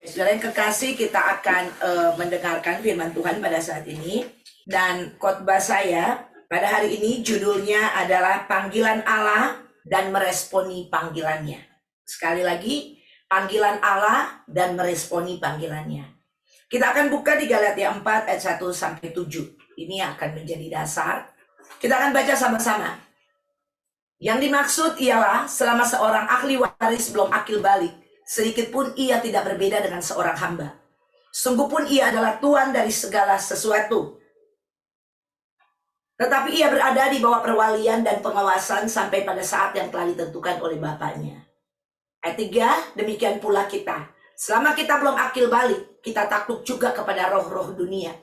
Saudara yang kekasih, kita akan mendengarkan firman Tuhan pada saat ini. Dan khotbah saya pada hari ini judulnya adalah Panggilan Allah dan Meresponi Panggilannya. Sekali lagi, panggilan Allah dan meresponi panggilannya. Kita akan buka di Galatia 4 ayat 1 sampai 7. Ini akan menjadi dasar. Kita akan baca sama-sama. Yang dimaksud ialah selama seorang ahli waris belum akil balik, sedikit pun ia tidak berbeda dengan seorang hamba. Sungguh pun ia adalah tuan dari segala sesuatu. Tetapi ia berada di bawah perwalian dan pengawasan sampai pada saat yang telah ditentukan oleh Bapaknya. Ayat 3, demikian pula kita. Selama kita belum akil balik, kita takluk juga kepada roh-roh dunia.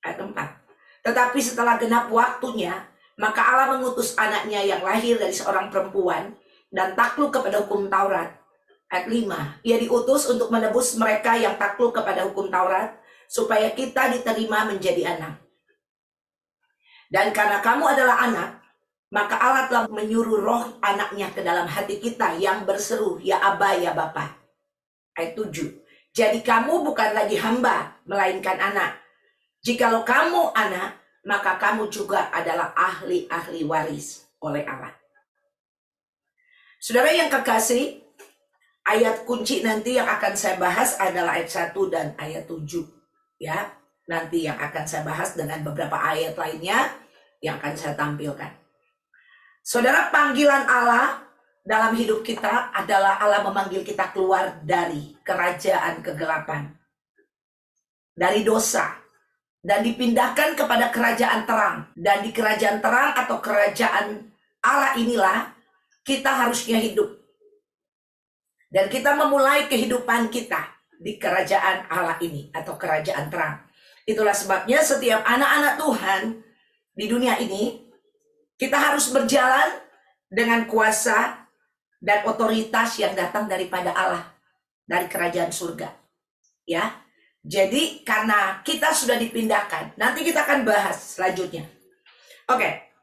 Ayat 4. Tetapi setelah genap waktunya, maka Allah mengutus anaknya yang lahir dari seorang perempuan dan takluk kepada hukum Taurat. Ayat 5, ia diutus untuk menebus mereka yang takluk kepada hukum Taurat, supaya kita diterima menjadi anak. Dan karena kamu adalah anak, maka Allah telah menyuruh roh anaknya ke dalam hati kita yang berseru, ya Aba, ya Bapa. Ayat 7, jadi kamu bukan lagi hamba, melainkan anak. Jikalau kamu anak, maka kamu juga adalah ahli-ahli waris oleh Allah. Saudara yang kekasih, ayat kunci nanti yang akan saya bahas adalah ayat 1 dan ayat 7. Ya, nanti yang akan saya bahas dengan beberapa ayat lainnya yang akan saya tampilkan. Saudara, panggilan Allah dalam hidup kita adalah Allah memanggil kita keluar dari kerajaan kegelapan, dari dosa, dan dipindahkan kepada kerajaan terang. Dan di kerajaan terang atau kerajaan Allah inilah kita harusnya hidup. Dan kita memulai kehidupan kita di kerajaan Allah ini atau kerajaan terang. Itulah sebabnya setiap anak-anak Tuhan di dunia ini, kita harus berjalan dengan kuasa dan otoritas yang datang daripada Allah, dari kerajaan surga. Ya. Jadi karena kita sudah dipindahkan, nanti kita akan bahas selanjutnya. Oke.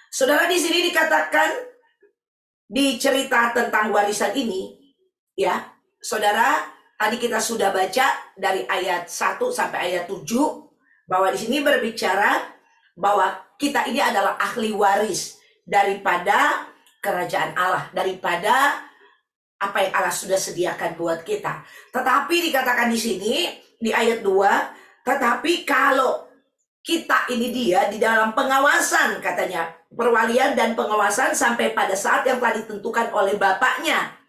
Saudara, di sini dikatakan di cerita tentang warisan ini, ya. Saudara, tadi kita sudah baca dari ayat 1 sampai ayat 7 bahwa di sini berbicara bahwa kita ini adalah ahli waris daripada kerajaan Allah, daripada apa yang Allah sudah sediakan buat kita. Tetapi dikatakan di sini di ayat 2, tetapi kalau kita ini dia di dalam pengawasan, katanya, perwalian dan pengawasan sampai pada saat yang telah ditentukan oleh Bapaknya.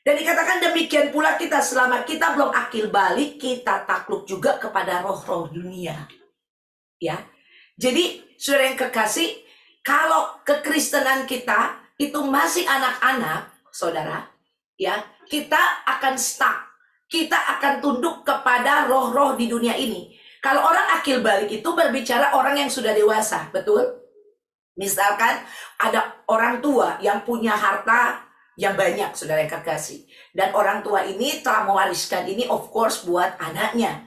Dan dikatakan demikian pula kita selama kita belum akil balik, kita takluk juga kepada roh-roh dunia. Ya. Jadi, saudara yang kekasih, kalau kekristenan kita itu masih anak-anak, saudara, ya, kita akan stuck. Kita akan tunduk kepada roh-roh di dunia ini. Kalau orang akil balik itu berbicara orang yang sudah dewasa, betul? Misalkan ada orang tua yang punya harta yang banyak, saudara yang kekasih. Dan orang tua ini telah mewariskan ini of course buat anaknya.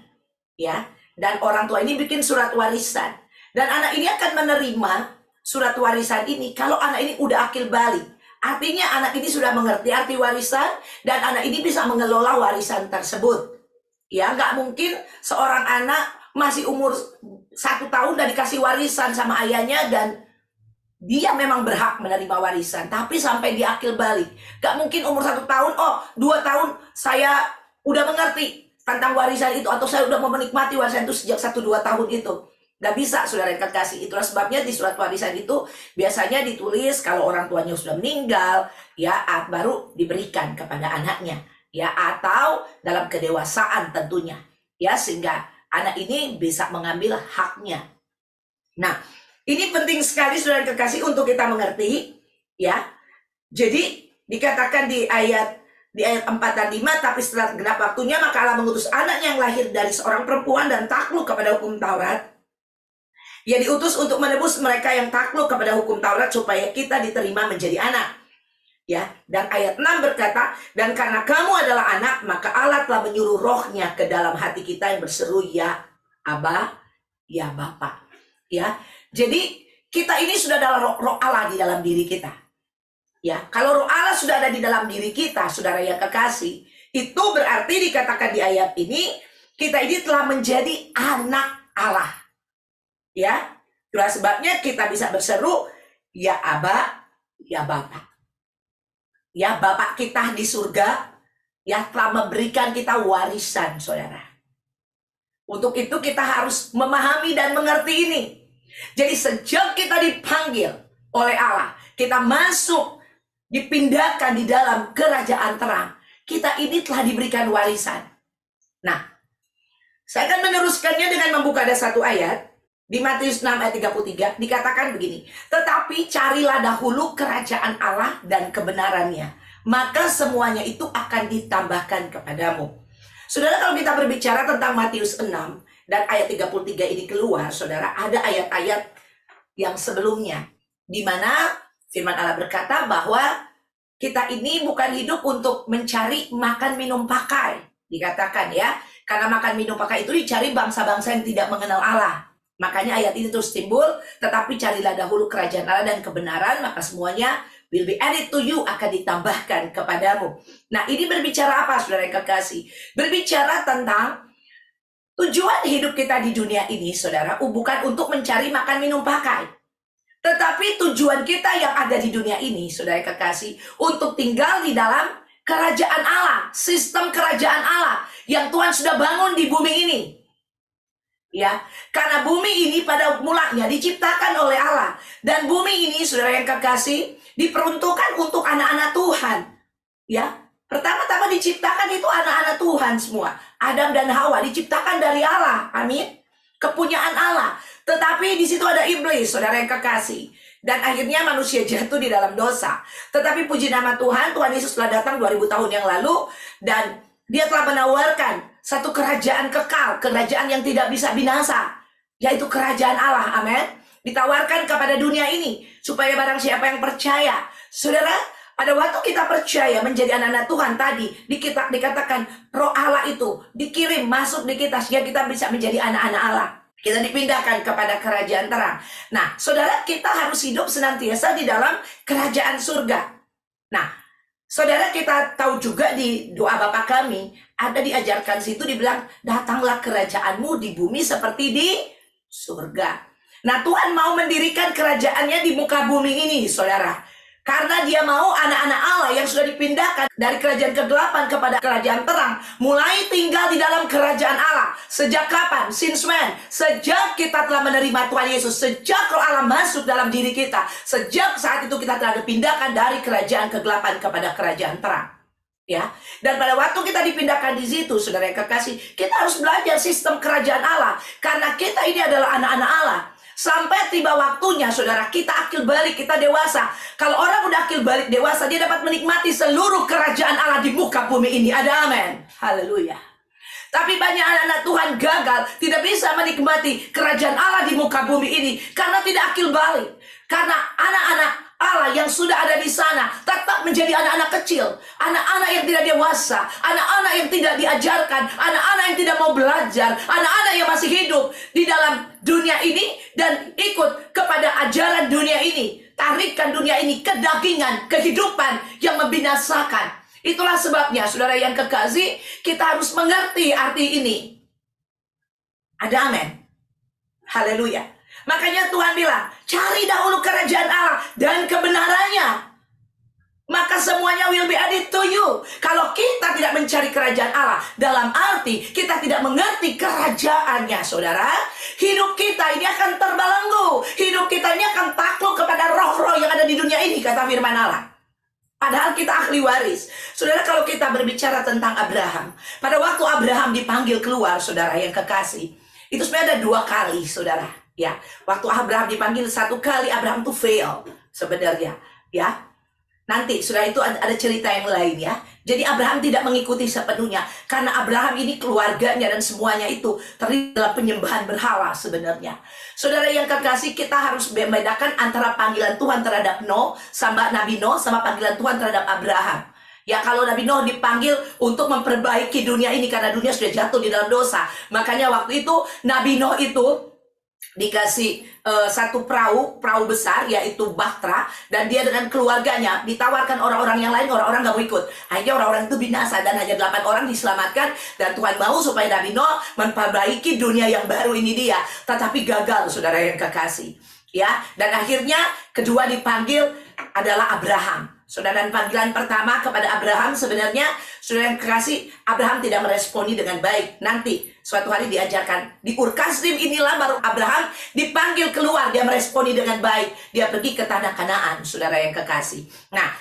Ya. Dan orang tua ini bikin surat warisan. Dan anak ini akan menerima surat warisan ini kalau anak ini udah akil balik. Artinya anak ini sudah mengerti arti warisan dan anak ini bisa mengelola warisan tersebut. Ya, nggak mungkin seorang anak masih umur 1 tahun dan dikasih warisan sama ayahnya dan dia memang berhak menerima warisan. Tapi sampai dia akil balik. Nggak mungkin umur 1 tahun, 2 tahun saya udah mengerti tentang warisan itu. Atau saya udah mau menikmati warisan itu sejak 1-2 tahun itu. Gak bisa, saudara yang kekasih. Itulah sebabnya di surat warisan itu biasanya ditulis kalau orang tuanya sudah meninggal, ya, baru diberikan kepada anaknya, ya, atau dalam kedewasaan tentunya, ya, sehingga anak ini bisa mengambil haknya. Nah, ini penting sekali, saudara yang kekasih, untuk kita mengerti, ya. Jadi dikatakan di ayat 4 dan 5, tapi setelah genap waktunya maka Allah mengutus anaknya yang lahir dari seorang perempuan dan takluk kepada hukum Taurat. Ia diutus untuk menebus mereka yang takluk kepada hukum Taurat supaya kita diterima menjadi anak. Ya, dan ayat 6 berkata, dan karena kamu adalah anak, maka Allah telah menyuruh rohnya ke dalam hati kita yang berseru, ya Aba, ya Bapa. Ya, jadi kita ini sudah ada roh Allah di dalam diri kita. Ya, kalau roh Allah sudah ada di dalam diri kita, saudara yang kekasih, Itu berarti dikatakan di ayat ini, kita ini telah menjadi anak Allah. Ya, itulah sebabnya kita bisa berseru, ya Aba, ya Bapa. Ya, Bapak kita di surga, ya telah memberikan kita warisan, saudara. Untuk itu kita harus memahami dan mengerti ini. Jadi sejak kita dipanggil oleh Allah, kita masuk, dipindahkan di dalam kerajaan terang, kita ini telah diberikan warisan. Nah, saya akan meneruskannya dengan membuka ada satu ayat. Di Matius 6 ayat 33 dikatakan begini, tetapi carilah dahulu kerajaan Allah dan kebenarannya, maka semuanya itu akan ditambahkan kepadamu. Saudara, kalau kita berbicara tentang Matius 6 dan ayat 33 ini keluar, saudara, ada ayat-ayat yang sebelumnya, di mana firman Allah berkata bahwa kita ini bukan hidup untuk mencari makan minum pakai. Dikatakan ya, karena makan minum pakai itu dicari bangsa-bangsa yang tidak mengenal Allah. Makanya ayat ini terus timbul, tetapi carilah dahulu kerajaan Allah dan kebenaran, maka semuanya will be added to you, akan ditambahkan kepadamu. Nah, ini berbicara apa, saudara yang kekasih? Berbicara tentang tujuan hidup kita di dunia ini, saudara, bukan untuk mencari makan minum pakai. Tetapi tujuan kita yang ada di dunia ini, saudara yang kekasih, untuk tinggal di dalam kerajaan Allah, sistem kerajaan Allah yang Tuhan sudah bangun di bumi ini. Ya, karena bumi ini pada mulanya diciptakan oleh Allah, dan bumi ini, saudara yang kekasih, diperuntukkan untuk anak-anak Tuhan. Ya, pertama-tama diciptakan itu anak-anak Tuhan semua. Adam dan Hawa diciptakan dari Allah. Amin. Kepunyaan Allah. Tetapi di situ ada iblis, saudara yang kekasih. Dan akhirnya manusia jatuh di dalam dosa. Tetapi puji nama Tuhan, Tuhan Yesus telah datang 2000 tahun yang lalu, dan Dia telah menawarkan satu kerajaan kekal, kerajaan yang tidak bisa binasa, yaitu kerajaan Allah. Amin. Ditawarkan kepada dunia ini, supaya barang siapa yang percaya. Saudara, pada waktu kita percaya menjadi anak-anak Tuhan tadi, dikatakan roh Allah itu dikirim masuk di kita, sehingga kita bisa menjadi anak-anak Allah. Kita dipindahkan kepada kerajaan terang. Nah, saudara, kita harus hidup senantiasa di dalam kerajaan surga. Nah, saudara, kita tahu juga di doa Bapa kami, ada diajarkan situ dibilang, datanglah kerajaanmu di bumi seperti di surga. Nah, Tuhan mau mendirikan kerajaannya di muka bumi ini, saudara. Karena Dia mau anak-anak Allah yang sudah dipindahkan dari kerajaan kegelapan kepada kerajaan terang, mulai tinggal di dalam kerajaan Allah. Sejak kapan? Since when? Sejak kita telah menerima Tuhan Yesus. Sejak roh Allah masuk dalam diri kita. Sejak saat itu kita telah dipindahkan dari kerajaan kegelapan kepada kerajaan terang. Ya, dan pada waktu kita dipindahkan di situ, saudara yang kekasih, kita harus belajar sistem kerajaan Allah. Karena kita ini adalah anak-anak Allah. Sampai tiba waktunya, saudara, kita akil balik, kita dewasa. Kalau orang udah akil balik dewasa, dia dapat menikmati seluruh kerajaan Allah di muka bumi ini. Ada amin. Haleluya. Tapi banyak anak-anak Tuhan gagal, tidak bisa menikmati kerajaan Allah di muka bumi ini karena tidak akil balik. Karena anak-anak Allah yang sudah ada di sana tetap menjadi anak-anak kecil, anak-anak yang tidak dewasa, anak-anak yang tidak diajarkan, anak-anak yang tidak mau belajar, anak-anak yang masih hidup di dalam dunia ini dan ikut kepada ajaran dunia ini, tarikan dunia ini, kedagingan, kehidupan yang membinasakan. Itulah sebabnya, saudara yang kekasih, kita harus mengerti arti ini. Ada amin. Haleluya. Makanya Tuhan bilang, cari dahulu kerajaan Allah dan kebenarannya, maka semuanya will be added to you. Kalau kita tidak mencari kerajaan Allah, dalam arti kita tidak mengerti kerajaannya, saudara, hidup kita ini akan terbelenggu. Hidup kita ini akan takluk kepada roh-roh yang ada di dunia ini, kata firman Allah. Padahal kita ahli waris. Saudara, kalau kita berbicara tentang Abraham, pada waktu Abraham dipanggil keluar, saudara yang kekasih, itu sebenarnya ada 2 kali, saudara. Ya, waktu Abraham dipanggil 1 kali, Abraham tuh fail sebenarnya. Ya, nanti saudara itu ada cerita yang lain ya. Jadi Abraham tidak mengikuti sepenuhnya karena Abraham ini keluarganya dan semuanya itu terlibat dalam penyembahan berhala sebenarnya. Saudara yang kekasih, kita harus membedakan antara panggilan Tuhan terhadap Nabi Nuh sama panggilan Tuhan terhadap Abraham. Ya, kalau Nabi Nuh dipanggil untuk memperbaiki dunia ini karena dunia sudah jatuh di dalam dosa. Makanya waktu itu Nabi Nuh itu dikasih satu perahu besar yaitu Bahtera, dan dia dengan keluarganya ditawarkan orang-orang yang lain, orang-orang nggak mau ikut. Akhirnya orang-orang itu binasa dan hanya 8 orang diselamatkan, dan Tuhan mau supaya Nabi Nuh memperbaiki dunia yang baru ini dia, tetapi gagal, saudara yang kekasih. Ya, dan akhirnya kedua dipanggil adalah Abraham. Saudara, dan panggilan pertama kepada Abraham sebenarnya, saudara yang kekasih, Abraham tidak meresponi dengan baik. Nanti suatu hari diajarkan di Ur Kasdim, inilah baru Abraham dipanggil keluar, dia meresponi dengan baik, dia pergi ke tanah Kanaan, saudara yang kekasih. Nah,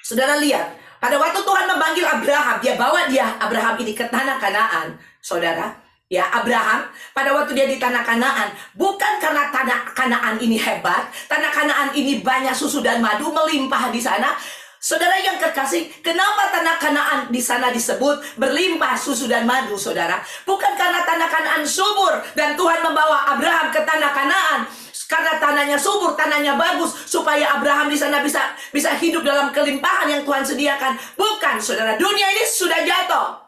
saudara lihat, pada waktu Tuhan memanggil Abraham, dia bawa Abraham ini ke tanah Kanaan, saudara. Ya, Abraham pada waktu dia di tanah Kanaan, bukan karena tanah Kanaan ini hebat, tanah Kanaan ini banyak susu dan madu melimpah di sana. Saudara yang kekasih, kenapa tanah Kanaan di sana disebut berlimpah susu dan madu, saudara? Bukan karena tanah Kanaan subur dan Tuhan membawa Abraham ke tanah Kanaan karena tanahnya subur, tanahnya bagus, supaya Abraham di sana bisa hidup dalam kelimpahan yang Tuhan sediakan. Bukan, saudara. Dunia ini sudah jatuh.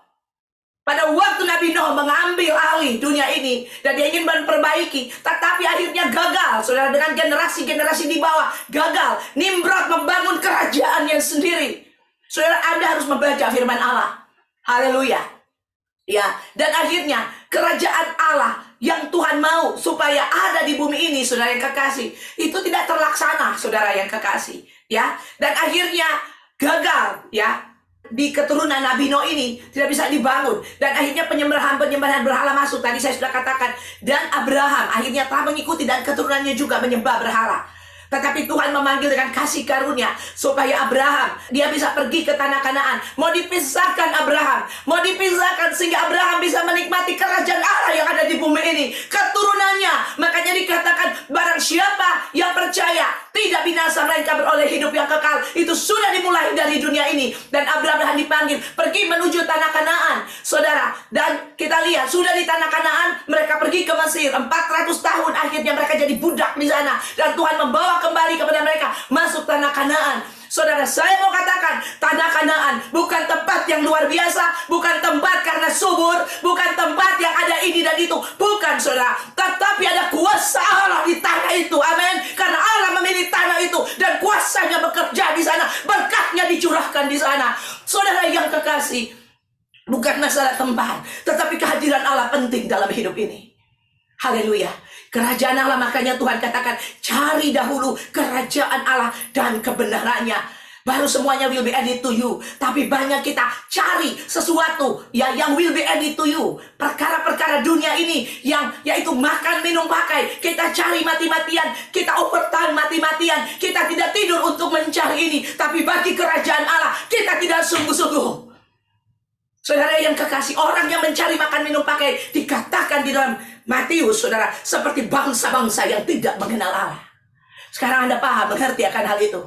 Pada waktu Nabi Nuh mengambil alih dunia ini dan dia ingin memperbaiki, tetapi akhirnya gagal, saudara, dengan generasi-generasi di bawah gagal. Nimrod membangun kerajaannya sendiri. Saudara, Anda harus membaca firman Allah. Haleluya. Ya, dan akhirnya kerajaan Allah yang Tuhan mau supaya ada di bumi ini, saudara yang kekasih, itu tidak terlaksana, saudara yang kekasih. Ya, dan akhirnya gagal, ya. Di keturunan Nabi Nuh ini tidak bisa dibangun, dan akhirnya penyembahan berhala masuk. Tadi saya sudah katakan, dan Abraham akhirnya telah mengikuti dan keturunannya juga menyembah berhala. Tetapi Tuhan memanggil dengan kasih karunia supaya Abraham dia bisa pergi ke tanah Kanaan. Mau dipisahkan Abraham, mau dipisahkan sehingga Abraham bisa menikmati kerajaan Allah yang ada di bumi ini, keturunannya. Makanya dikatakan, barang siapa yang percaya tidak binasa melainkan beroleh hidup yang kekal. Itu sudah dimulai dari dunia ini. Dan Abraham dipanggil pergi menuju tanah Kanaan, saudara. Dan kita lihat sudah di tanah Kanaan, mereka pergi ke Mesir 400 tahun, akhirnya mereka jadi budak di sana, dan Tuhan membawa kembali kepada mereka masuk tanah Kanaan. Saudara, saya mau katakan, tanah Kanaan bukan tempat yang luar biasa, bukan tempat karena subur, bukan tempat yang ada ini dan itu, bukan, saudara. Tetapi ada kuasa Allah di tanah itu, amin. Karena Allah memilih tanah itu dan kuasanya bekerja di sana, berkatnya dicurahkan di sana. Saudara yang kekasih, bukan masalah tempat, tetapi kehadiran Allah penting dalam hidup ini. Haleluya. Kerajaan Allah, makanya Tuhan katakan, cari dahulu kerajaan Allah dan kebenarannya, baru semuanya will be added to you. Tapi banyak kita cari sesuatu ya yang will be added to you, perkara-perkara dunia ini yang yaitu makan, minum, pakai. Kita cari mati-matian, kita overtime mati-matian, kita tidak tidur untuk mencari ini. Tapi bagi kerajaan Allah kita tidak sungguh-sungguh. Saudara yang kekasih, orang yang mencari makan, minum, pakai, dikatakan di dalam Matius, saudara, seperti bangsa-bangsa yang tidak mengenal Allah. Sekarang Anda paham, mengerti akan hal itu.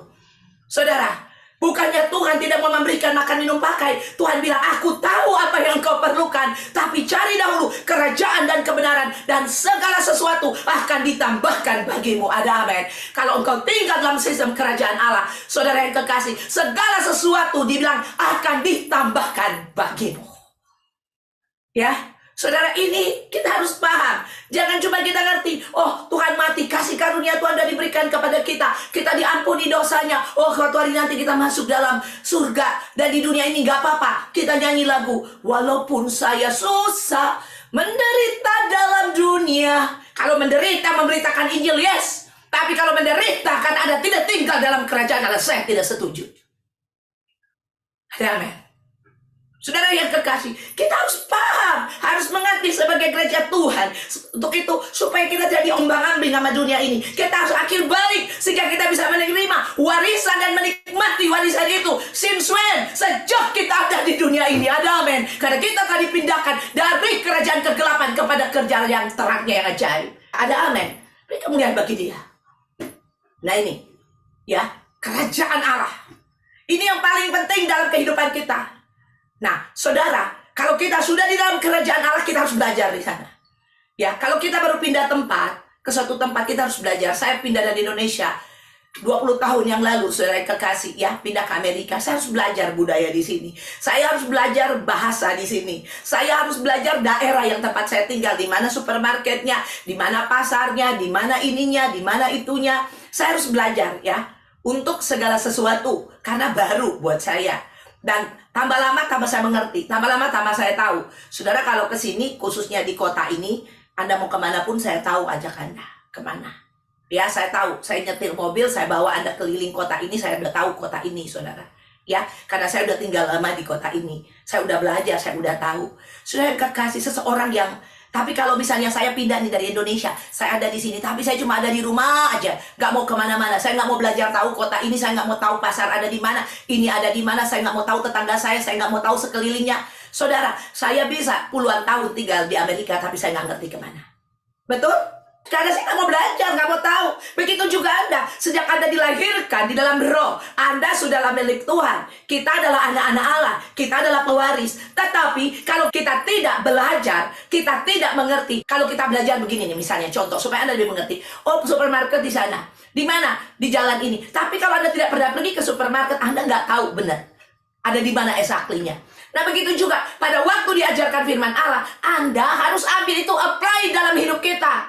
Saudara, bukannya Tuhan tidak mau memberikan makan, minum, pakai. Tuhan bilang, aku tahu apa yang kau perlukan, tapi cari dahulu kerajaan dan kebenaran, dan segala sesuatu akan ditambahkan bagimu. Ada amin. Kalau engkau tinggal dalam sistem kerajaan Allah, saudara yang kekasih, segala sesuatu dibilang akan ditambahkan bagimu. Ya, saudara, ini kita harus paham. Jangan cuma kita ngerti, oh Tuhan mati, kasih karunia Tuhan sudah diberikan kepada kita, kita diampuni dosanya, oh suatu hari nanti kita masuk dalam surga, dan di dunia ini gak apa-apa. Kita nyanyi lagu, walaupun saya susah menderita dalam dunia. Kalau menderita memberitakan Injil, yes. Tapi kalau menderita kan ada tidak tinggal dalam kerajaan Allah, saya tidak setuju. Ada amin. Saudara yang kekasih, kita harus paham, harus mengerti sebagai gereja Tuhan. Untuk itu, supaya kita jadi ombang-ambing sama dunia ini, kita harus akhir balik, sehingga kita bisa menerima warisan dan menikmati warisan itu. Since when? Sejak kita ada di dunia ini, ada amin. Karena kita telah dipindahkan dari kerajaan kegelapan kepada kerajaan yang terangnya yang ajaib. Ada amin. Beri kemuliaan bagi dia. Nah ini, ya, kerajaan Allah. Ini yang paling penting dalam kehidupan kita. Nah, saudara, kalau kita sudah di dalam kerajaan Allah, kita harus belajar di sana. Ya, kalau kita baru pindah tempat, ke suatu tempat kita harus belajar. Saya pindah dari Indonesia 20 tahun yang lalu, saudara yang kekasih, ya, pindah ke Amerika. Saya harus belajar budaya di sini. Saya harus belajar bahasa di sini. Saya harus belajar daerah yang tempat saya tinggal, di mana supermarketnya, di mana pasarnya, di mana ininya, di mana itunya. Saya harus belajar, ya, untuk segala sesuatu, karena baru buat saya. Dan tambah lama tambah saya mengerti, tambah lama tambah saya tahu. Saudara kalau ke sini, khususnya di kota ini, Anda mau kemana pun saya tahu ajak Anda kemana. Ya, saya tahu, saya nyetir mobil, saya bawa Anda keliling kota ini, saya udah tahu kota ini, saudara. Ya, karena saya udah tinggal lama di kota ini. Saya udah belajar, saya udah tahu. Saudara yang kekasih, seseorang yang, tapi kalau misalnya saya pindah nih dari Indonesia, saya ada di sini, tapi saya cuma ada di rumah aja, nggak mau kemana-mana. Saya nggak mau belajar tahu kota ini, saya nggak mau tahu pasar ada di mana, ini ada di mana, saya nggak mau tahu tetangga saya nggak mau tahu sekelilingnya. Saudara, saya bisa puluhan tahun tinggal di Amerika, tapi saya nggak ngerti kemana. Betul? Karena saya nggak mau belajar, nggak mau tahu. Begitu juga Anda, sejak Anda dilahirkan di dalam roh, Anda sudahlah milik Tuhan. Kita adalah anak-anak Allah, kita adalah pewaris. Tetapi kalau kita tidak belajar, kita tidak mengerti. Kalau kita belajar begini nih, misalnya contoh supaya Anda lebih mengerti. Oh, supermarket di sana, di mana? Di jalan ini. Tapi kalau Anda tidak pernah pergi ke supermarket, Anda nggak tahu benar ada di mana exactly-nya. Nah, begitu juga pada waktu diajarkan firman Allah, Anda harus ambil itu, apply dalam hidup kita.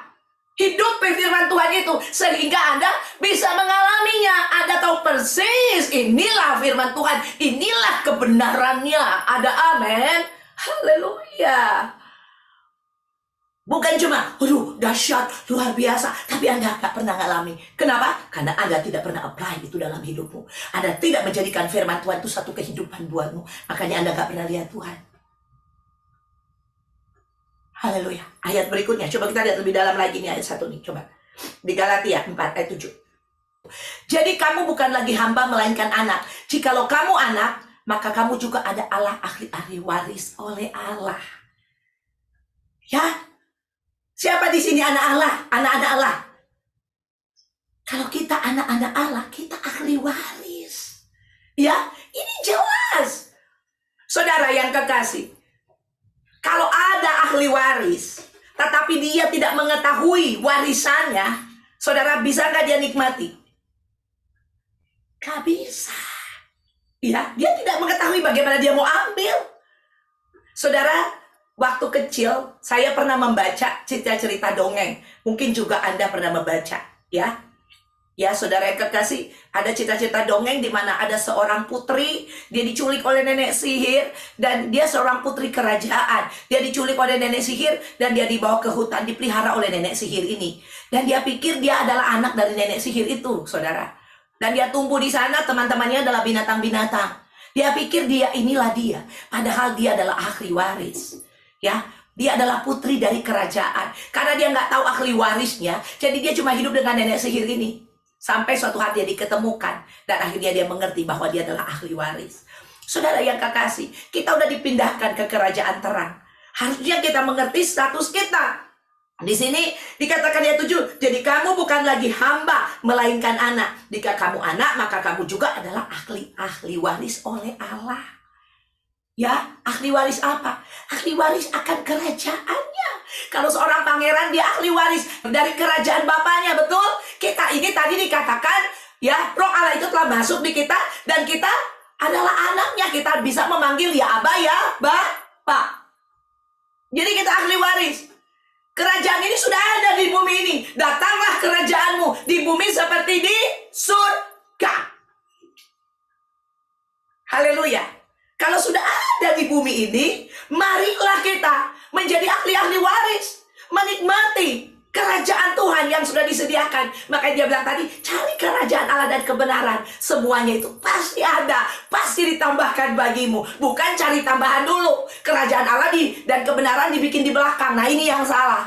Hidup firman Tuhan itu sehingga Anda bisa mengalaminya. Anda tahu persis inilah firman Tuhan, inilah kebenarannya. Ada amin. Haleluya. Bukan cuma, aduh dahsyat, luar biasa, tapi Anda nggak pernah ngalami. Kenapa? Karena Anda tidak pernah apply itu dalam hidupmu. Anda tidak menjadikan firman Tuhan itu satu kehidupan buatmu. Makanya Anda nggak pernah lihat Tuhan. Haleluya. Ayat berikutnya, coba kita lihat lebih dalam lagi nih ayat 1 nih, coba. Di Galatia 4 ayat 7. Jadi kamu bukan lagi hamba melainkan anak. Jikalau kamu anak, maka kamu juga ada Allah, ahli waris oleh Allah. Ya. Siapa di sini anak Allah? Anak-anak Allah. Kalau kita anak-anak Allah, kita ahli waris. Ya, ini jelas. Saudara yang kekasih, kalau ada ahli waris, tetapi dia tidak mengetahui warisannya, saudara bisa nggak dia nikmati? Gak bisa. Ya, dia tidak mengetahui bagaimana dia mau ambil. Saudara, waktu kecil saya pernah membaca cerita-cerita dongeng. Mungkin juga Anda pernah membaca, ya. Ya, saudara yang kekasih, ada cerita-cerita dongeng di mana ada seorang putri, dia diculik oleh nenek sihir, dan dia seorang putri kerajaan. Dia diculik oleh nenek sihir, dan dia dibawa ke hutan, dipelihara oleh nenek sihir ini. Dan dia pikir dia adalah anak dari nenek sihir itu, saudara. Dan dia tumbuh di sana, teman-temannya adalah binatang-binatang. Dia pikir inilah dia, padahal dia adalah ahli waris. Ya, dia adalah putri dari kerajaan. Karena dia nggak tahu ahli warisnya, jadi dia cuma hidup dengan nenek sihir ini. Sampai suatu hari dia diketemukan, dan akhirnya dia mengerti bahwa dia adalah ahli waris. Saudara yang kekasih, kita udah dipindahkan ke kerajaan terang. Harusnya kita mengerti status kita. Di sini dikatakan ayat 7, jadi kamu bukan lagi hamba, melainkan anak. Jika kamu anak, maka kamu juga adalah ahli waris oleh Allah. Ya, ahli waris apa? Ahli waris akan kerajaannya. Kalau seorang pangeran, dia ahli waris dari kerajaan bapaknya, betul? Kita ini tadi dikatakan, ya, Roh Allah itu telah masuk di kita, dan kita adalah anaknya. Kita bisa memanggil ya Aba, ya Bapak. Jadi kita ahli waris. Kerajaan ini sudah ada di bumi ini. Datanglah kerajaanmu di bumi seperti di surga. Haleluya. Kalau sudah ada di bumi ini, marilah kita menjadi ahli-ahli waris, menikmati kerajaan Tuhan yang sudah disediakan. Makanya dia bilang tadi, cari kerajaan Allah dan kebenaran. Semuanya itu pasti ada, pasti ditambahkan bagimu. Bukan cari tambahan dulu. Kerajaan Allah dan kebenaran dibikin di belakang. Nah, ini yang salah.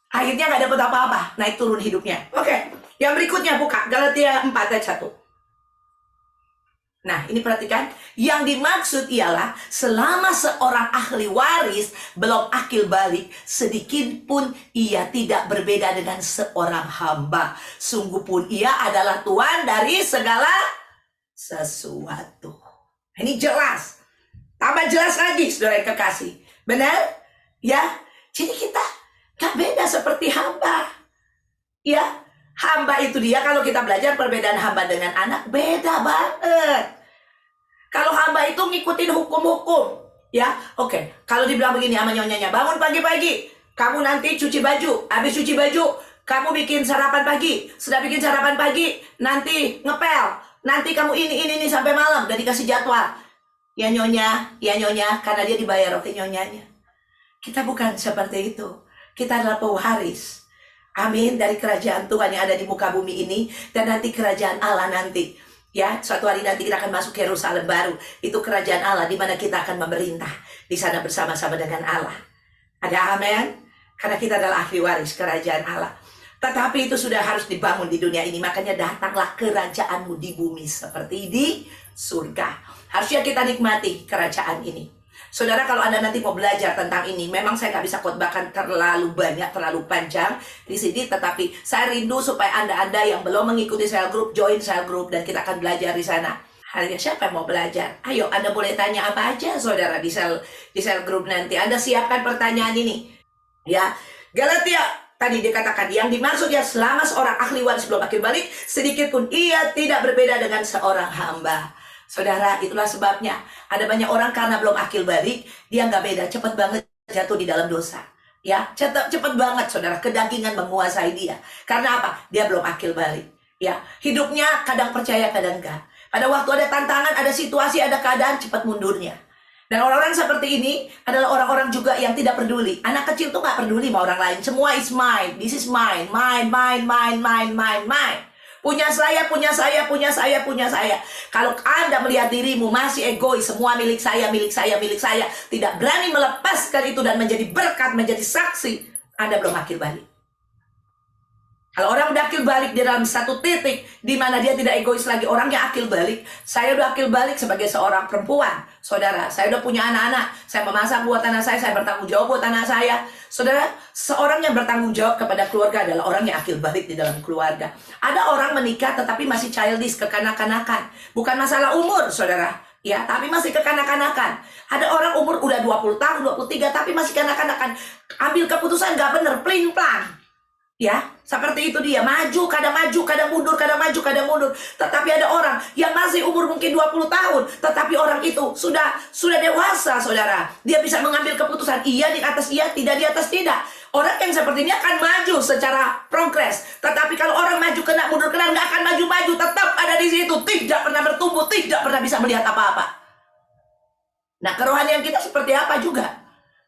Akhirnya nggak dapat apa-apa, naik turun hidupnya. Oke, yang berikutnya buka Galatia 4 ayat 1. Nah, ini perhatikan, yang dimaksud ialah selama seorang ahli waris belum akil balik, sedikit pun ia tidak berbeda dengan seorang hamba. Sungguh pun ia adalah tuan dari segala sesuatu. Ini jelas. Tambah jelas lagi, saudara yang kekasih. Benar? Ya, jadi kita gak beda seperti hamba. Ya, Hamba itu dia, kalau kita belajar perbedaan hamba dengan anak, beda banget. Kalau hamba itu ngikutin hukum-hukum, ya, oke. Kalau dibilang begini sama nyonyanya, bangun pagi-pagi, kamu nanti cuci baju, habis cuci baju, kamu bikin sarapan pagi, sudah bikin sarapan pagi, nanti ngepel, nanti kamu ini sampai malam, udah dikasih jadwal. Ya nyonya, karena dia dibayar oleh nyonyanya. Kita bukan seperti itu. Kita adalah pewaris. Amin, dari kerajaan Tuhan yang ada di muka bumi ini, dan nanti kerajaan Allah nanti. Ya, suatu hari nanti kita akan masuk Yerusalem baru. Itu kerajaan Allah di mana kita akan memerintah di sana bersama-sama dengan Allah. Ada amin? Karena kita adalah ahli waris kerajaan Allah. Tetapi itu sudah harus dibangun di dunia ini. Makanya datanglah kerajaanmu di bumi seperti di surga. Harusnya kita nikmati kerajaan ini. Saudara, kalau Anda nanti mau belajar tentang ini, memang saya nggak bisa khotbahkan terlalu banyak, terlalu panjang di sini, tetapi saya rindu supaya Anda yang belum mengikuti sel group, join sel group, dan kita akan belajar di sana. Hanya siapa yang mau belajar? Ayo, Anda boleh tanya apa aja, saudara, di sel group nanti. Anda siapkan pertanyaan ini. Ya, Galatia, tadi dikatakan, yang dimaksud ya selama seorang ahli waris belum akhir balik, sedikit pun ia tidak berbeda dengan seorang hamba. Saudara, itulah sebabnya ada banyak orang karena belum akil balik, dia nggak beda, cepat banget jatuh di dalam dosa. Ya, cepat banget, saudara, kedagingan menguasai dia. Karena apa? Dia belum akil balik. Ya, hidupnya kadang percaya, kadang enggak. Pada waktu ada tantangan, ada situasi, ada keadaan, cepat mundurnya. Dan orang-orang seperti ini adalah orang-orang juga yang tidak peduli. Anak kecil tuh nggak peduli sama orang lain. Semua is mine, this is mine, mine. Punya saya. Kalau Anda melihat dirimu masih egois, semua milik saya, tidak berani melepaskan itu dan menjadi berkat, menjadi saksi, Anda belum akil balik. Kalau orang udah akil balik di dalam satu titik di mana dia tidak egois lagi, orangnya akil balik. Saya udah akil balik sebagai seorang perempuan, saudara. Saya udah punya anak-anak, saya memasak buat anak saya bertanggung jawab buat anak saya. Saudara, seorang yang bertanggung jawab kepada keluarga adalah orang yang akil balik di dalam keluarga. Ada orang menikah tetapi masih childish, kekanak-kanakan. Bukan masalah umur, saudara. Ya, tapi masih kekanak-kanakan. Ada orang umur udah 20 tahun, 23, tapi masih kanak-kanakan. Ambil keputusan gak bener, plin-plan. Ya, seperti itu dia, kadang mundur. Tetapi ada orang yang masih umur mungkin 20 tahun, tetapi orang itu sudah dewasa, saudara. Dia bisa mengambil keputusan, iya di atas iya, tidak di atas tidak. Orang yang seperti ini akan maju secara progres. Tetapi kalau orang maju kena, mundur kena, nggak akan maju, tetap ada di situ, tidak pernah bertumbuh, tidak pernah bisa melihat apa-apa. Nah, kerohanian kita seperti apa juga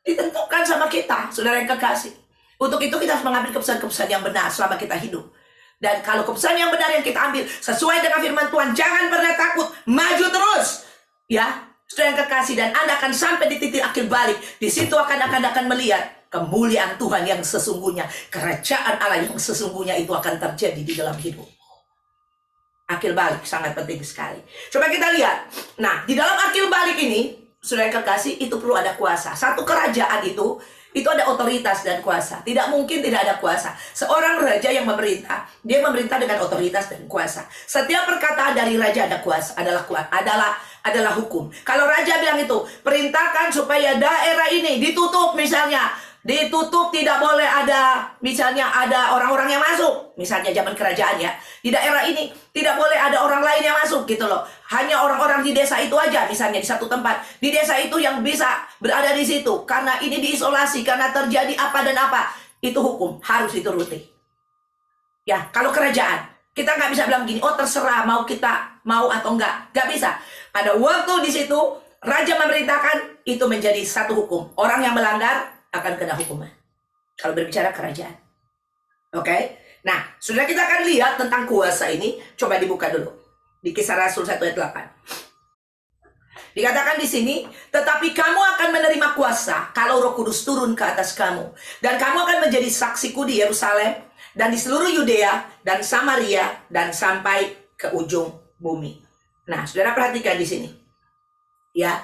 ditentukan sama kita, saudara yang kekasih. Untuk itu kita harus mengambil keputusan-keputusan yang benar selama kita hidup. Dan kalau keputusan yang benar yang kita ambil sesuai dengan firman Tuhan, jangan pernah takut, maju terus. Ya, saudara yang kekasih, dan Anda akan sampai di titik akhir balik. Di situ akan melihat kemuliaan Tuhan yang sesungguhnya, kerajaan Allah yang sesungguhnya itu akan terjadi di dalam hidup. Akhir balik sangat penting sekali. Coba kita lihat. Nah, di dalam akhir balik ini, saudara yang kekasih, itu perlu ada kuasa. Satu kerajaan itu ada otoritas dan kuasa. Tidak mungkin tidak ada kuasa. Seorang raja yang memerintah, dia memerintah dengan otoritas dan kuasa. Setiap perkataan dari raja ada kuasa, adalah hukum. Kalau raja bilang itu, perintahkan supaya daerah ini ditutup misalnya, tidak boleh ada, misalnya ada orang-orang yang masuk, misalnya zaman kerajaan ya, di daerah ini tidak boleh ada orang lain yang masuk gitu loh, hanya orang-orang di desa itu aja, misalnya di satu tempat, di desa itu yang bisa berada di situ, karena ini diisolasi, karena terjadi apa dan apa, itu hukum, harus dituruti. Ya, kalau kerajaan, kita nggak bisa bilang gini, oh terserah kita mau atau nggak bisa. Pada waktu di situ, raja memerintahkan, itu menjadi satu hukum, orang yang melanggar akan kena hukuman. Kalau berbicara kerajaan. Oke? Nah, sudah kita akan lihat tentang kuasa ini. Coba dibuka dulu. Di Kisah Rasul 1 ayat 8. Dikatakan di sini, tetapi kamu akan menerima kuasa kalau Roh Kudus turun ke atas kamu. Dan kamu akan menjadi saksiku di Yerusalem, dan di seluruh Yudea, dan Samaria, dan sampai ke ujung bumi. Nah, saudara perhatikan di sini. Ya.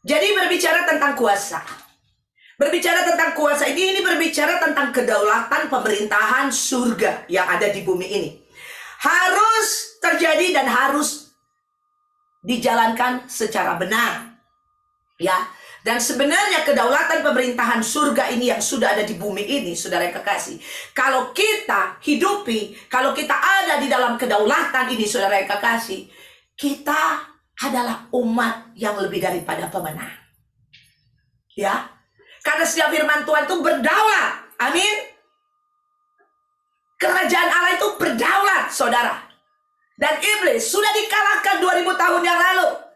Jadi berbicara tentang kuasa. Berbicara tentang kuasa ini berbicara tentang kedaulatan pemerintahan surga yang ada di bumi ini. Harus terjadi dan harus dijalankan secara benar. Ya, Dan sebenarnya kedaulatan pemerintahan surga ini yang sudah ada di bumi ini, saudara yang kekasih, kalau kita hidupi, kalau kita ada di dalam kedaulatan ini, saudara yang kekasih, kita adalah umat yang lebih daripada pemenang. Ya, karena setiap firman Tuhan itu berdaulat. Amin. Kerajaan Allah itu berdaulat, saudara. Dan iblis sudah dikalahkan 2000 tahun yang lalu.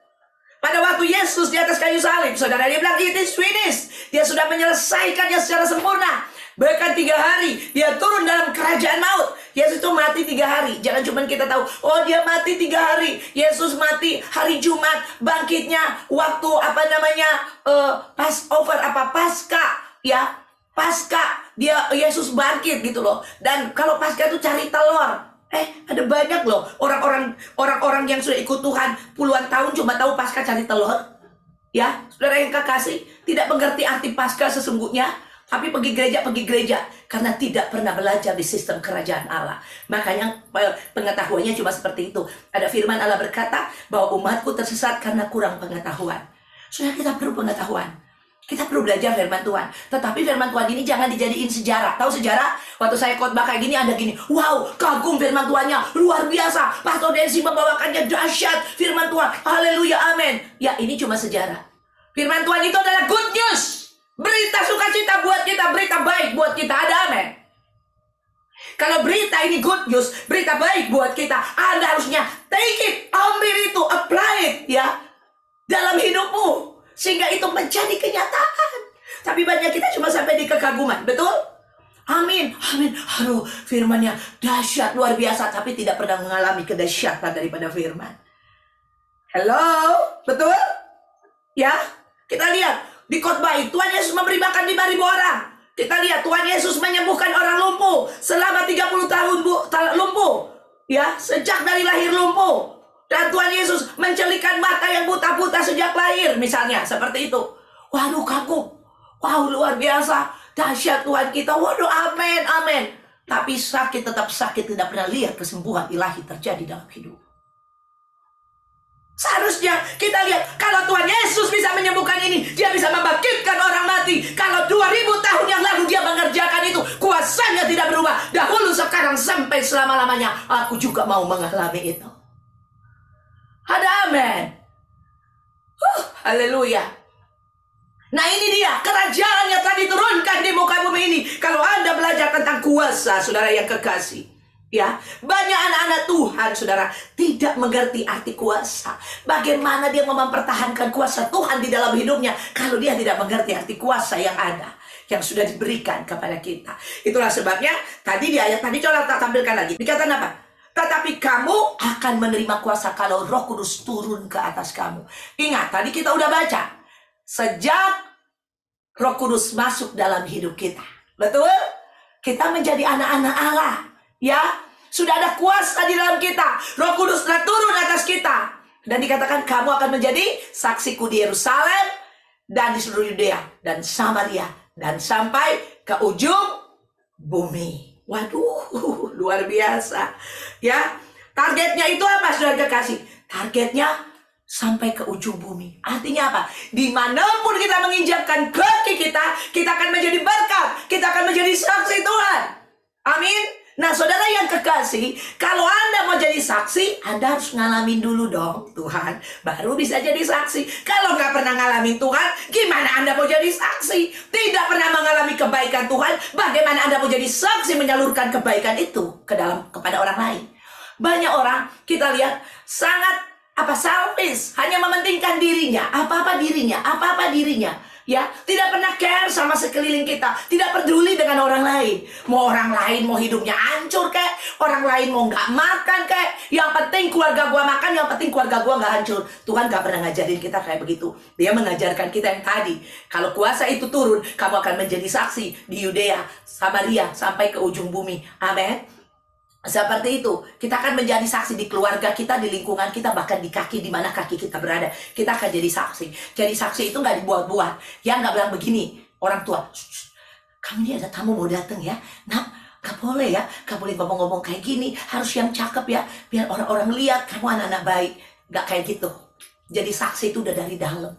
Pada waktu Yesus di atas kayu salib, saudara, dia bilang, it is finished. Dia sudah menyelesaikannya secara sempurna. Bahkan 3 hari, dia turun dalam kerajaan maut. Yesus itu mati 3 hari. Jangan cuma kita tahu, oh dia mati 3 hari. Yesus mati hari Jumat, bangkitnya waktu Passover, Pasca, ya. Pasca, Yesus bangkit gitu loh. Dan kalau Pasca itu cari telur. Ada banyak loh orang-orang yang sudah ikut Tuhan puluhan tahun cuma tahu Paskah cari telur. Ya, saudara yang kekasih, tidak mengerti arti Paskah sesungguhnya, tapi pergi gereja karena tidak pernah belajar di sistem kerajaan Allah. Makanya pengetahuannya cuma seperti itu. Ada firman Allah berkata bahwa umatku tersesat karena kurang pengetahuan. Saudara, kita perlu pengetahuan. Kita perlu belajar firman Tuhan. Tetapi firman Tuhan ini jangan dijadiin sejarah. Tahu sejarah? Waktu saya khotbah kayak gini ada gini. Wow, kagum firman Tuhannya. Luar biasa. Pastor Desi membawakannya dahsyat. Firman Tuhan. Haleluya, amin. Ya, ini cuma sejarah. Firman Tuhan itu adalah good news. Berita sukacita buat kita. Berita baik buat kita. Ada amin. Kalau berita ini good news, berita baik buat kita, Anda harusnya take it. Ambil itu. Apply it. Ya. Dalam hidupmu. Sehingga itu menjadi kenyataan. Tapi banyak kita cuma sampai di kekaguman. Betul? Amin. Amin. Aduh, firmannya dahsyat, luar biasa. Tapi tidak pernah mengalami kedahsyatan daripada firman. Hello? Betul? Ya? Kita lihat. Di khotbah itu Tuhan Yesus memberi makan 5.000 orang. Kita lihat Tuhan Yesus menyembuhkan orang lumpuh. Selama 30 tahun lumpuh. Ya, sejak dari lahir lumpuh. Dan Tuhan Yesus mencelikan mata yang buta-buta sejak lahir. Misalnya, seperti itu. Waduh, kagum. Wow, luar biasa. Dahsyat Tuhan kita. Waduh, amin, amin. Tapi sakit tetap sakit. Tidak pernah lihat kesembuhan ilahi terjadi dalam hidup. Seharusnya kita lihat. Kalau Tuhan Yesus bisa menyembuhkan ini. Dia bisa membangkitkan orang mati. Kalau 2000 tahun yang lalu dia mengerjakan itu. Kuasanya tidak berubah. Dahulu, sekarang, sampai selama-lamanya. Aku juga mau mengalami itu. Ada amin. Haleluya. Nah, ini dia kerajaan yang telah diturunkan di muka bumi ini. Kalau Anda belajar tentang kuasa, saudara yang kekasih, ya, banyak anak-anak Tuhan, saudara, tidak mengerti arti kuasa. Bagaimana dia mempertahankan kuasa Tuhan di dalam hidupnya kalau dia tidak mengerti arti kuasa yang ada, yang sudah diberikan kepada kita. Itulah sebabnya tadi di ayat tadi, coba tampilkan lagi. Dikatakan apa? Tetapi kamu akan menerima kuasa kalau Roh Kudus turun ke atas kamu. Ingat, tadi kita udah baca. Sejak Roh Kudus masuk dalam hidup kita. Betul? Kita menjadi anak-anak Allah. Ya, sudah ada kuasa di dalam kita. Roh Kudus telah turun atas kita. Dan dikatakan kamu akan menjadi saksiku di Yerusalem dan di seluruh Yudea dan Samaria dan sampai ke ujung bumi. Waduh, luar biasa. Ya, targetnya itu apa, saudara kekasih? Targetnya sampai ke ujung bumi. Artinya apa? Dimanapun kita menginjakkan kaki kita akan menjadi berkat. Kita akan menjadi saksi Tuhan. Amin. Nah, saudara yang kekasih, kalau Anda mau jadi saksi, Anda harus ngalamin dulu dong Tuhan, baru bisa jadi saksi. Kalau nggak pernah ngalamin Tuhan, gimana Anda mau jadi saksi? Tidak pernah mengalami kebaikan Tuhan, bagaimana Anda mau jadi saksi menyalurkan kebaikan itu kepada orang lain? Banyak orang kita lihat sangat selfish, hanya mementingkan dirinya, apa-apa dirinya. Ya, tidak pernah care sama sekeliling kita, tidak peduli dengan orang lain. Mau orang lain mau hidupnya hancur kek, orang lain mau nggak makan kek, yang penting keluarga gua makan, yang penting keluarga gua nggak hancur. Tuhan nggak pernah ngajarin kita kayak begitu. Dia mengajarkan kita yang tadi, kalau kuasa itu turun, kamu akan menjadi saksi di Yudea, Samaria, sampai ke ujung bumi. Amin. Seperti itu, kita akan menjadi saksi di keluarga kita, di lingkungan kita, bahkan di kaki, di mana kaki kita berada. Kita akan jadi saksi. Jadi saksi itu nggak dibuat-buat. Ya nggak bilang begini, orang tua, kamu ini ada tamu mau datang ya. Nah, nggak boleh ya, nggak boleh ngomong-ngomong kayak gini. Harus yang cakep ya, biar orang-orang lihat kamu anak-anak baik. Nggak kayak gitu. Jadi saksi itu udah dari dalam.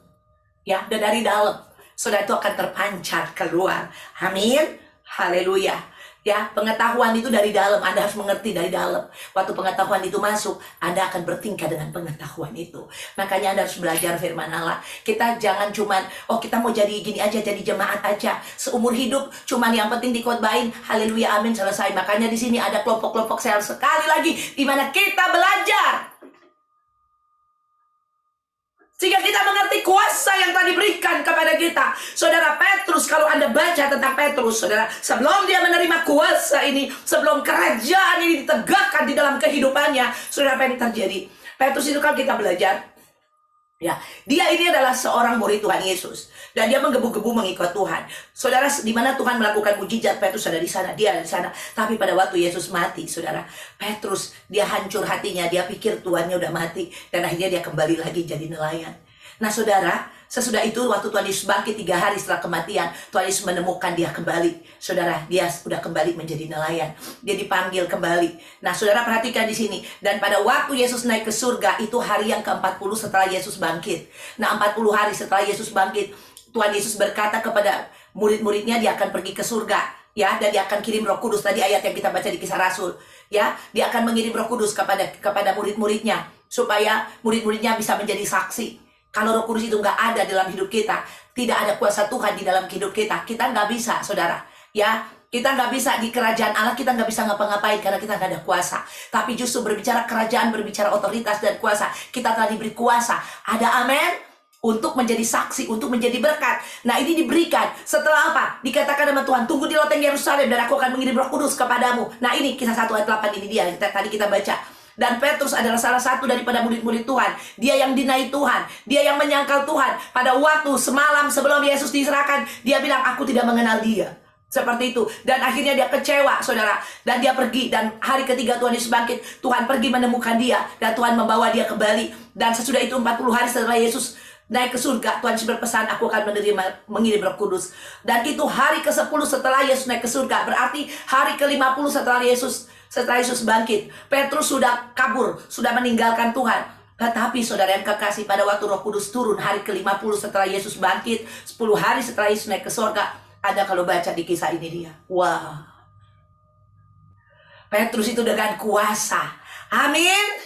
Ya, dan dari dalam saudara itu akan terpancar keluar. Amin. Haleluya. Ya, pengetahuan itu dari dalam. Anda harus mengerti dari dalam. Waktu pengetahuan itu masuk, Anda akan bertingkah dengan pengetahuan itu. Makanya Anda harus belajar firman Allah. Kita jangan cuman, oh kita mau jadi gini aja, jadi jemaat aja. Seumur hidup, cuman yang penting dikhotbahin. Haleluya, amin, selesai. Makanya di sini ada kelompok-kelompok sel sekali lagi, di mana kita belajar. Sehingga kita mengerti kuasa yang telah diberikan kepada kita. Saudara Petrus, kalau Anda baca tentang Petrus, saudara, sebelum dia menerima kuasa ini, sebelum kerajaan ini ditegakkan di dalam kehidupannya, saudara, apa yang terjadi? Petrus itu kan kita belajar, ya, dia ini adalah seorang murid Tuhan Yesus. Dan dia menggebu-gebu mengikut Tuhan. Saudara, di mana Tuhan melakukan mujizat, Petrus ada di sana, dia ada di sana. Tapi pada waktu Yesus mati, saudara, Petrus, dia hancur hatinya, dia pikir Tuhannya udah mati. Dan akhirnya dia kembali lagi jadi nelayan. Nah saudara, sesudah itu waktu Tuhan Yesus bangkit 3 hari setelah kematian, Tuhan Yesus menemukan dia kembali. Saudara, dia sudah kembali menjadi nelayan. Dia dipanggil kembali. Nah saudara perhatikan di sini. Dan pada waktu Yesus naik ke surga, itu hari yang ke-40 setelah Yesus bangkit. Nah 40 hari setelah Yesus bangkit, Tuhan Yesus berkata kepada murid-muridnya, dia akan pergi ke surga, ya, dan dia akan kirim Roh Kudus. Tadi ayat yang kita baca di Kisah Rasul, ya, dia akan mengirim Roh Kudus kepada murid-muridnya supaya murid-muridnya bisa menjadi saksi. Kalau Roh Kudus itu nggak ada dalam hidup kita, tidak ada kuasa Tuhan di dalam hidup kita, kita nggak bisa, saudara, ya. Kita nggak bisa di kerajaan Allah, kita nggak bisa ngapa-ngapain karena kita nggak ada kuasa. Tapi justru berbicara kerajaan, berbicara otoritas dan kuasa, kita telah diberi kuasa. Ada amin? Untuk menjadi saksi, untuk menjadi berkat. Nah ini diberikan setelah apa? Dikatakan sama Tuhan, tunggu di loteng Yerusalem dan aku akan mengirim Roh Kudus kepadamu. Nah ini Kisah 1 ayat 8, ini dia tadi kita baca. Dan Petrus adalah salah satu daripada murid-murid Tuhan. Dia yang dinai Tuhan, dia yang menyangkal Tuhan. Pada waktu semalam sebelum Yesus diserahkan, dia bilang, aku tidak mengenal dia. Seperti itu. Dan akhirnya dia kecewa, saudara. Dan dia pergi. Dan hari ketiga Tuhan Yesus bangkit, Tuhan pergi menemukan dia. Dan Tuhan membawa dia kembali. Dan sesudah itu 40 hari setelah Yesus naik ke surga, Tuhan Yesus berpesan, aku akan mengirim Roh Kudus. Dan itu hari ke-10 setelah Yesus naik ke surga. Berarti hari ke-50 setelah Yesus bangkit. Petrus sudah kabur, sudah meninggalkan Tuhan. Tetapi saudara yang kekasih, pada waktu Roh Kudus turun hari ke-50 setelah Yesus bangkit, 10 hari setelah Yesus naik ke surga, ada kalau baca di kisah ini dia. Wah. Petrus itu dengan kuasa. Amin.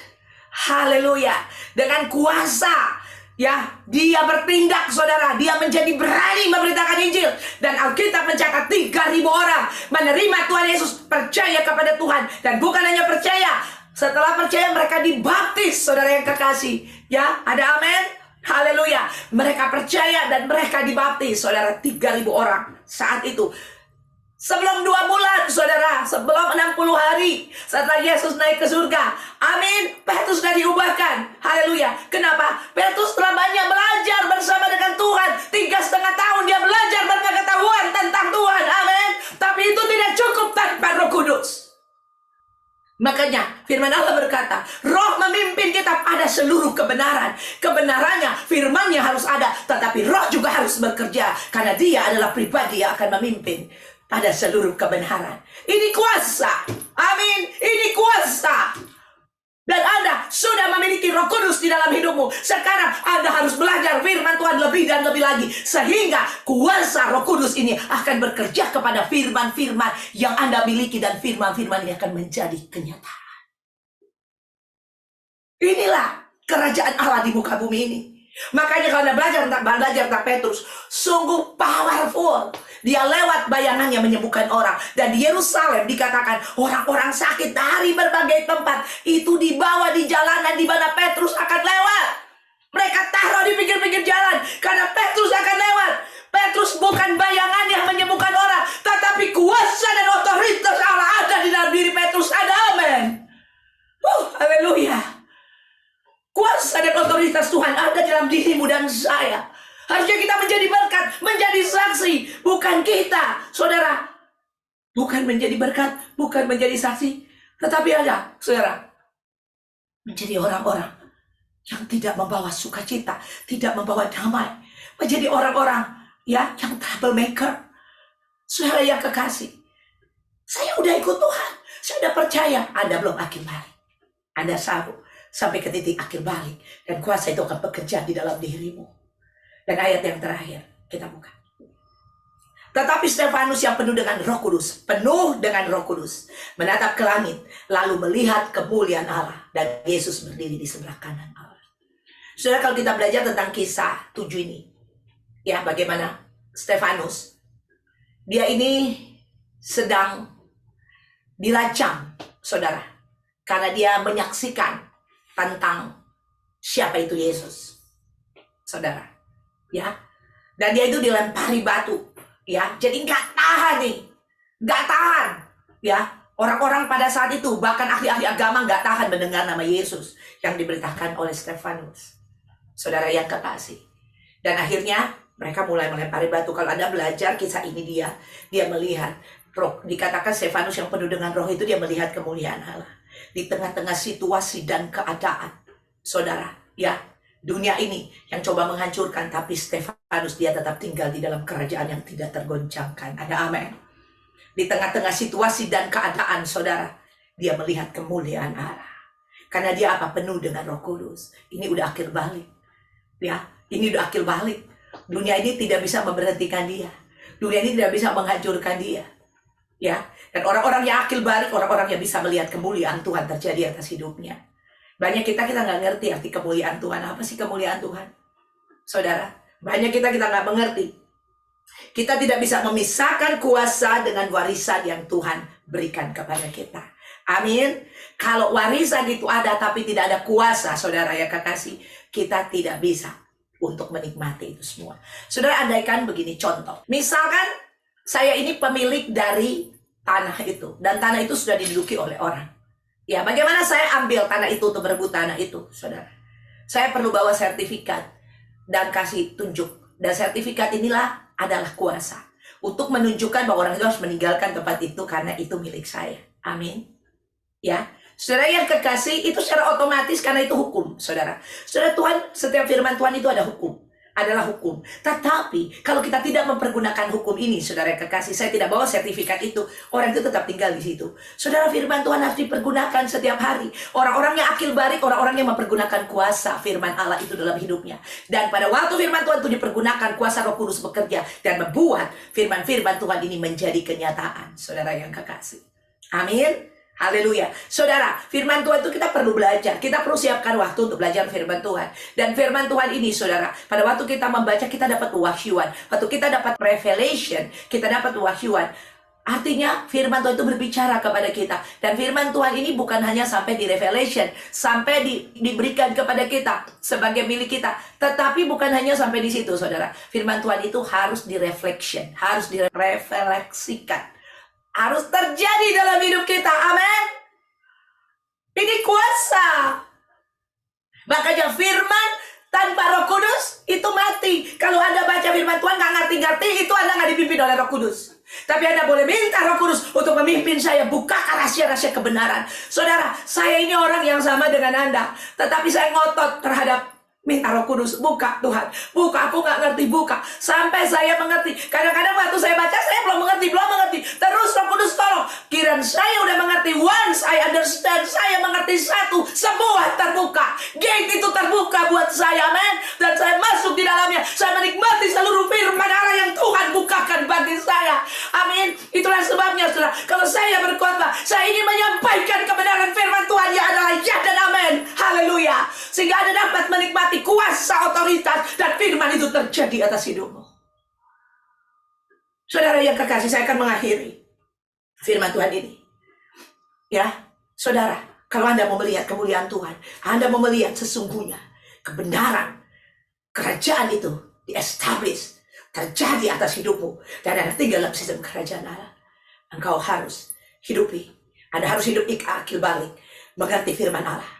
Haleluya. Dengan kuasa. Ya, dia bertindak, saudara. Dia menjadi berani memberitakan Injil. Dan Alkitab mencatat 3.000 orang menerima Tuhan Yesus, percaya kepada Tuhan. Dan bukan hanya percaya, setelah percaya mereka dibaptis, saudara yang kekasih. Ya, ada amin? Haleluya. Mereka percaya dan mereka dibaptis, saudara, 3.000 orang saat itu. Sebelum 2 bulan, saudara, sebelum 60 hari setelah Yesus naik ke surga, amin, Petrus sudah diubahkan. Haleluya. Kenapa? Petrus telah banyak belajar bersama dengan Tuhan. 3,5 tahun dia belajar berpengetahuan tentang Tuhan. Amin. Tapi itu tidak cukup tanpa Roh Kudus. Makanya firman Allah berkata, Roh memimpin kita pada seluruh kebenaran. Kebenarannya, firmannya harus ada, tetapi Roh juga harus bekerja, karena dia adalah pribadi yang akan memimpin pada seluruh kebenaran. Ini kuasa. Amin. Ini kuasa. Dan Anda sudah memiliki Roh Kudus di dalam hidupmu. Sekarang Anda harus belajar firman Tuhan lebih dan lebih lagi. Sehingga kuasa Roh Kudus ini akan bekerja kepada firman-firman yang Anda miliki. Dan firman-firman ini akan menjadi kenyataan. Inilah kerajaan Allah di muka bumi ini. Makanya kalau Anda belajar tentang Petrus, sungguh powerful. Dia lewat bayangannya menyembuhkan orang. Dan di Yerusalem dikatakan orang-orang sakit dari berbagai tempat itu dibawa di jalanan di mana Petrus akan lewat. Mereka taruh di pinggir-pinggir jalan karena Petrus akan lewat. Petrus bukan bayangan yang menyembuhkan orang, tetapi kuasa dan otoritas Allah ada di dalam diri Petrus. Ada amin. Haleluya. Kuasa dan otoritas Tuhan ada dalam dirimu dan saya. Harusnya kita menjadi berkat, menjadi saksi. Bukan kita, saudara. Bukan menjadi berkat, bukan menjadi saksi. Tetapi ada, saudara, menjadi orang-orang yang tidak membawa sukacita, tidak membawa damai. Menjadi orang-orang ya yang troublemaker. Saudara yang kekasih, saya udah ikut Tuhan, saya udah percaya. Anda belum akhir balik. Anda sanggup sampai ke titik akhir balik. Dan kuasa itu akan bekerja di dalam dirimu. Dan ayat yang terakhir, kita buka. Tetapi Stefanus yang penuh dengan Roh Kudus, menatap ke langit, lalu melihat kemuliaan Allah, dan Yesus berdiri di sebelah kanan Allah. Saudara, kalau kita belajar tentang kisah 7 ini, ya, bagaimana Stefanus, dia ini sedang dilacang, saudara, karena dia menyaksikan tentang siapa itu Yesus, saudara, ya. Dan dia itu dilempari batu, ya. Jadi nggak tahan, ya. Orang-orang pada saat itu, bahkan ahli-ahli agama nggak tahan mendengar nama Yesus yang diberitakan oleh Stefanus, saudara yang kekasih. Dan akhirnya mereka mulai melempari batu. Kalau Anda belajar kisah ini, dia melihat roh. Dikatakan Stefanus yang penuh dengan roh itu, dia melihat kemuliaan Allah di tengah-tengah situasi dan keadaan, saudara, ya. Dunia ini yang coba menghancurkan, tapi Stefanus dia tetap tinggal di dalam kerajaan yang tidak tergoncangkan. Ada amin. Di tengah-tengah situasi dan keadaan, saudara, dia melihat kemuliaan Allah. Karena dia apa? Penuh dengan Roh Kudus. Ini udah akhir balik, ya. Ini udah akhir balik. Dunia ini tidak bisa memberhentikan dia. Dunia ini tidak bisa menghancurkan dia, ya. Dan orang-orang yang akhir balik, orang-orang yang bisa melihat kemuliaan Tuhan terjadi atas hidupnya. Banyak kita nggak ngerti arti kemuliaan Tuhan. Apa sih kemuliaan Tuhan, saudara? Banyak kita nggak mengerti. Kita tidak bisa memisahkan kuasa dengan warisan yang Tuhan berikan kepada kita. Amin. Kalau warisan itu ada tapi tidak ada kuasa, saudara yang kekasih, kita tidak bisa untuk menikmati itu semua. Saudara, andaikan begini contoh. Misalkan saya ini pemilik dari tanah itu, dan tanah itu sudah diduduki oleh orang. Ya, bagaimana saya ambil tanah itu untuk berebut tanah itu, saudara? Saya perlu bawa sertifikat dan kasih tunjuk. Dan sertifikat inilah adalah kuasa untuk menunjukkan bahwa orang itu harus meninggalkan tempat itu karena itu milik saya. Amin. Ya, saudara yang kekasih, itu secara otomatis karena itu hukum, saudara. Saudara, Tuhan, setiap firman Tuhan itu ada hukum, adalah hukum. Tetapi kalau kita tidak mempergunakan hukum ini, saudara yang kekasih, saya tidak bawa sertifikat itu, orang itu tetap tinggal di situ. Saudara, firman Tuhan harus dipergunakan setiap hari. Orang-orang yang akil balik, orang-orang yang mempergunakan kuasa firman Allah itu dalam hidupnya. Dan pada waktu firman Tuhan itu dipergunakan, kuasa Roh Kudus bekerja dan membuat firman-firman Tuhan ini menjadi kenyataan, saudara yang kekasih. Amin. Haleluya. Saudara, firman Tuhan itu kita perlu belajar. Kita perlu siapkan waktu untuk belajar firman Tuhan. Dan firman Tuhan ini, saudara, pada waktu kita membaca, kita dapat wahyuan. Waktu kita dapat revelation, kita dapat wahyuan. Artinya firman Tuhan itu berbicara kepada kita. Dan firman Tuhan ini bukan hanya sampai di revelation, sampai diberikan kepada kita sebagai milik kita. Tetapi bukan hanya sampai di situ, saudara. Firman Tuhan itu harus direflection, harus direfleksikan. Harus terjadi dalam hidup kita. Amin. Ini kuasa. Makanya firman tanpa Roh Kudus itu mati. Kalau Anda baca firman Tuhan nggak ngerti-ngerti, itu Anda nggak dipimpin oleh Roh Kudus. Tapi Anda boleh minta Roh Kudus untuk memimpin saya. Bukakan rahasia-rahasia kebenaran. Saudara, saya ini orang yang sama dengan Anda. Tetapi saya ngotot terhadap minta Roh Kudus, buka Tuhan, buka, aku nggak ngerti, buka, sampai saya mengerti. Kadang-kadang waktu saya baca, saya belum mengerti, terus Roh Kudus tolong, kiraan saya udah mengerti, once I understand, saya mengerti satu, semua terbuka, gate itu terbuka buat saya, amen, dan saya masuk di dalamnya, saya menikmati seluruh firman Allah yang Tuhan bukakan bagi saya, amin. Itulah sebabnya, saudara, kalau saya berkhotbah, saya ingin menyampaikan kebenaran firman Tuhan yang adalah ya dan amin, haleluya, sehingga Anda dapat menikmati kuasa, otoritas, dan firman itu terjadi atas hidupmu. Saudara yang kekasih, saya akan mengakhiri firman Tuhan ini. Ya, saudara, kalau Anda mau melihat kemuliaan Tuhan, Anda mau melihat sesungguhnya kebenaran kerajaan itu di-establish, terjadi atas hidupmu, dan Anda tinggal dalam sistem kerajaan Allah, engkau harus hidupi. Anda harus hidup akil balik, mengerti firman Allah,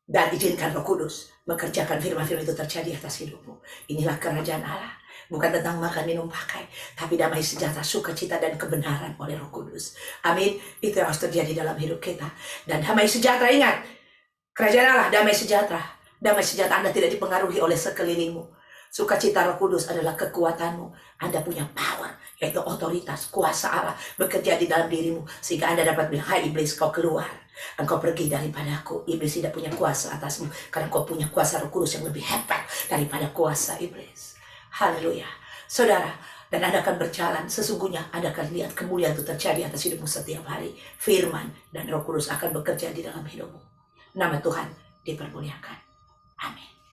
dan izinkan Roh Kudus mengerjakan firman-firman itu terjadi atas hidupmu. Inilah kerajaan Allah. Bukan tentang makan, minum, pakai, tapi damai sejahtera, sukacita, dan kebenaran oleh Roh Kudus. Amin. Itu yang harus terjadi dalam hidup kita. Dan damai sejahtera, ingat, kerajaan Allah, damai sejahtera. Damai sejahtera Anda tidak dipengaruhi oleh sekelilingmu. Sukacita Roh Kudus adalah kekuatanmu. Anda punya power, yaitu otoritas, kuasa Allah bekerja di dalam dirimu. Sehingga Anda dapat bilang, hai iblis, kau keluar. Engkau pergi daripada aku. Iblis tidak punya kuasa atasmu, karena kau punya kuasa Roh Kudus yang lebih hebat daripada kuasa iblis. Haleluya. Saudara, dan Anda akan berjalan, sesungguhnya Anda akan lihat kemuliaan itu terjadi atas hidupmu setiap hari. Firman dan Roh Kudus akan bekerja di dalam hidupmu. Nama Tuhan dipermuliakan. Amin.